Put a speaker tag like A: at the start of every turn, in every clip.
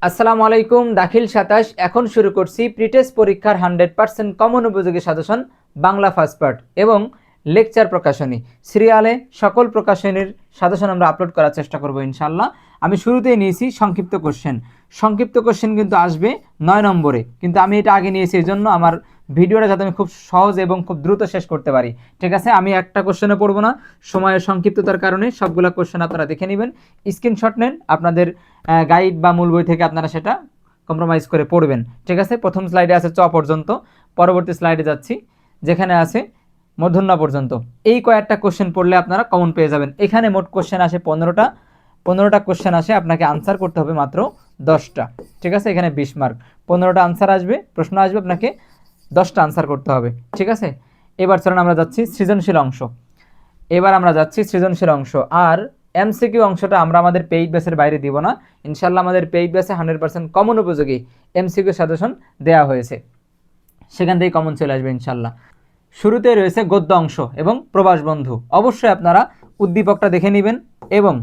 A: আসসালামু আলাইকুম। দাখিল ২৭ এখন শুরু করছি প্রিটেস্ট পরীক্ষার 100% কমন উপযোগী সাজেশন বাংলা ফার্স্ট পার্ট এবং লেকচার প্রকাশনী সিরিয়ালে সকল প্রকাশনীর সাজেশন আমরা আপলোড করার চেষ্টা করব ইনশাল্লাহ। আমি শুরুতেই নিয়েছি সংক্ষিপ্ত কোশ্চেন। সংক্ষিপ্ত কোশ্চেন কিন্তু আসবে 9 নম্বরে, কিন্তু আমি এটা আগে নিয়েছি এই জন্য আমার ভিডিওটা যাতে আমি খুব সহজ এবং খুব দ্রুত শেষ করতে পারি। ঠিক আছে, আমি একটা কোশ্চেনে পড়বো না, সময়ের সংক্ষিপ্ততার কারণে সবগুলো কোশ্চেন আপনারা দেখে নেবেন, স্ক্রিনশট নেন, আপনাদের গাইড বা মূল বই থেকে আপনারা সেটা কম্প্রোমাইজ করে পড়বেন। ঠিক আছে, প্রথম স্লাইডে আছে চ পর্যন্ত, পরবর্তী স্লাইডে যাচ্ছি যেখানে আছে মূর্ধন্য পর্যন্ত। এই কয়েকটা কোশ্চেন পড়লে আপনারা কমন পেয়ে যাবেন। এখানে মোট কোশ্চেন আসে 15টা কোশ্চেন আসে, আপনাকে আনসার করতে হবে মাত্র 10টা। ঠিক আছে, এখানে 20 মার্ক, 15টা আনসার আসবে, প্রশ্ন আসবে, আপনাকে 10টা আনসার করতে হবে। ঠিক আছে, এবার চলুন আমরা যাচ্ছি সৃজনশীল অংশ। আর এমসিকিউ অংশটা আমরা আমাদের পেইড ব্যাচের বাইরে দিব না ইনশাল্লাহ। আমাদের পেইড ব্যাচে 100% কমন উপযোগী এমসিকিউ সাজেশন দেওয়া হয়েছে, সেখান থেকে কমন চলে আসবে ইনশাল্লাহ। শুরুতে রয়েছে গদ্য অংশ এবং প্রবাস বন্ধু। অবশ্যই আপনারা উদ্দীপকটা দেখে নেবেন এবং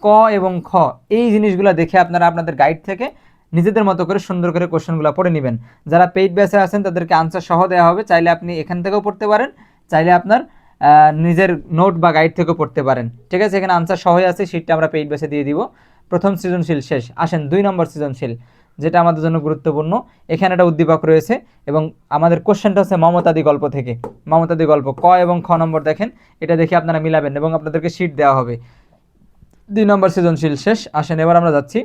A: ক এবং খ এই জিনিসগুলো দেখে আপনারা আপনাদের গাইড থেকে নিজেদের মতো করে সুন্দর করে কোশ্চেনগুলো পড়ে নেবেন। যারা পেইড ব্যাচে আছেন তাদেরকে আনসার সহ দেওয়া হবে, চাইলে আপনি এখান থেকেও পড়তে পারেন, চাইলে আপনার নিজের নোট বা গাইড থেকেও পড়তে পারেন। ঠিক আছে, এখানে আনসার সহই আছে, সিটটা আমরা পেইড ব্যাচে দিয়ে দিব। প্রথম সৃজনশীল শেষ, আসেন 2 নম্বর সৃজনশীল, যেটা আমাদের জন্য গুরুত্বপূর্ণ। এখানে একটা উদ্দীপক রয়েছে এবং আমাদের কোশ্চেনটা হচ্ছে মমতাদি গল্প থেকে। মমতাদি গল্প ক এবং খ নম্বর দেখেন, এটা দেখে আপনারা মিলাবেন এবং আপনাদেরকে শিট দেওয়া হবে। 2 নম্বর সৃজনশীল শেষ, আসেন এবার আমরা যাচ্ছি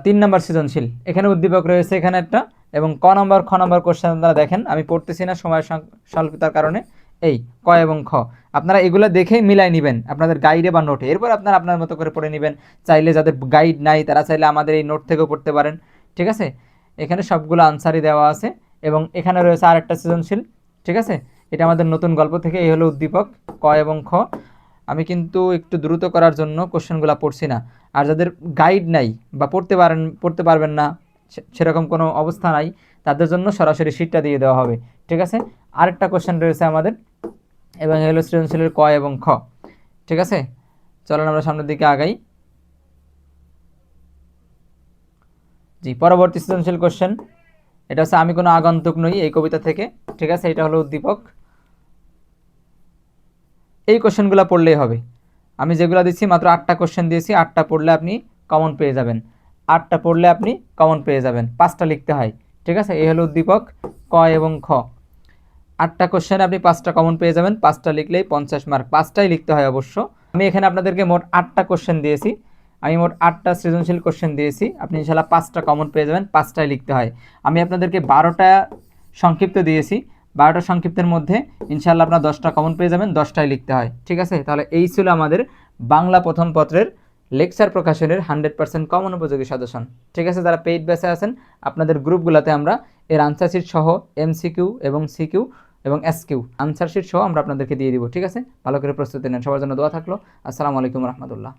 A: 3 নম্বর সৃজনশীল। এখানে উদ্দীপক রয়েছে এখানে একটা, এবং ক নম্বর খ নম্বর কোশ্চেন আপনারা দেখেন, আমি পড়তেছি না সময়ের স্বল্পতার কারণে। এই ক এবং খ আপনারা এগুলো দেখেই মিলাই নেবেন আপনাদের গাইডে বা নোটে, এরপর আপনারা আপনার মতো করে পড়ে নেবেন। চাইলে যাদের গাইড নাই তারা চাইলে আমাদের এই নোট থেকেও পড়তে পারেন। ঠিক আছে, এখানে সবগুলো আনসারই দেওয়া আছে এবং এখানে রয়েছে আরেকটা সৃজনশীল। ঠিক আছে, এটা আমাদের নতুন গল্প থেকে, এই হলো উদ্দীপক ক এবং খ। আমি কিন্তু একটু দ্রুত করার জন্য কোশ্চেনগুলো পড়ছি না। আর যাদের গাইড নাই বা পড়তে পারবেন না সেরকম কোনো অবস্থা নাই, তাদের জন্য সরাসরি শিটটা দিয়ে দেওয়া হবে। ঠিক আছে, আরেকটা কোশ্চেন রয়েছে আমাদের এবং এগুলো সৃজনশীলের ক এবং খ। ঠিক আছে, চলেন আমরা সামনের দিকে আগাই। জি, পরবর্তী সৃজনশীল কোশ্চেন, এটা হচ্ছে আমি কোনো আগন্তুক নই, এই কবিতা থেকে। ঠিক আছে, এটা হলো উদ্দীপক। এই কোশ্চেনগুলো পড়লেই হবে। আমি যেগুলো দিচ্ছি মাত্র 8টা কোশ্চেন দিয়েছি, 8টা পড়লে আপনি কমন পেয়ে যাবেন। 8টা পড়লে আপনি কমন পেয়ে যাবেন, 5টা লিখতে হয়। ঠিক আছে, এই হলো উদ্দীপক ক এবং খ। 8টা কোশ্চেনে আপনি 5টা কমন পেয়ে যাবেন, 5টা লিখলেই 50 মার্ক, 5টাই লিখতে হয় অবশ্য। আমি এখানে আপনাদেরকে মোট 8টা কোশ্চেন দিয়েছি, আমি মোট 8টা সৃজনশীল কোশ্চেন দিয়েছি, আপনি ইনশাল্লাহ 5টা কমন পেয়ে যাবেন, 5টাই লিখতে হয়। আমি আপনাদেরকে 12টা সংক্ষিপ্ত দিয়েছি, 12টা সংক্ষিপ্তের মধ্যে ইনশাল্লাহ আপনার 10টা কমন পেয়ে যাবেন, 10টাই লিখতে হয়। ঠিক আছে, তাহলে এই ছিল আমাদের বাংলা প্রথম পত্রের লেকচার প্রকাশনের 100% কমন উপযোগী সাজেশন। ঠিক আছে, যারা পেইড ব্যাচে আছেন আপনাদের গ্রুপগুলোতে আমরা এর আনসার শিট সহ এমসিকিউ এবং সিকিউ এবং এসকিউ আনসার শিট সহ আমরা আপনাদেরকে দিয়ে দিব। ঠিক আছে, ভালো করে প্রস্তুতি নেন। সবার জন্য দোয়া থাকলো। আসসালামু আলাইকুম রহমতুল্লাহ।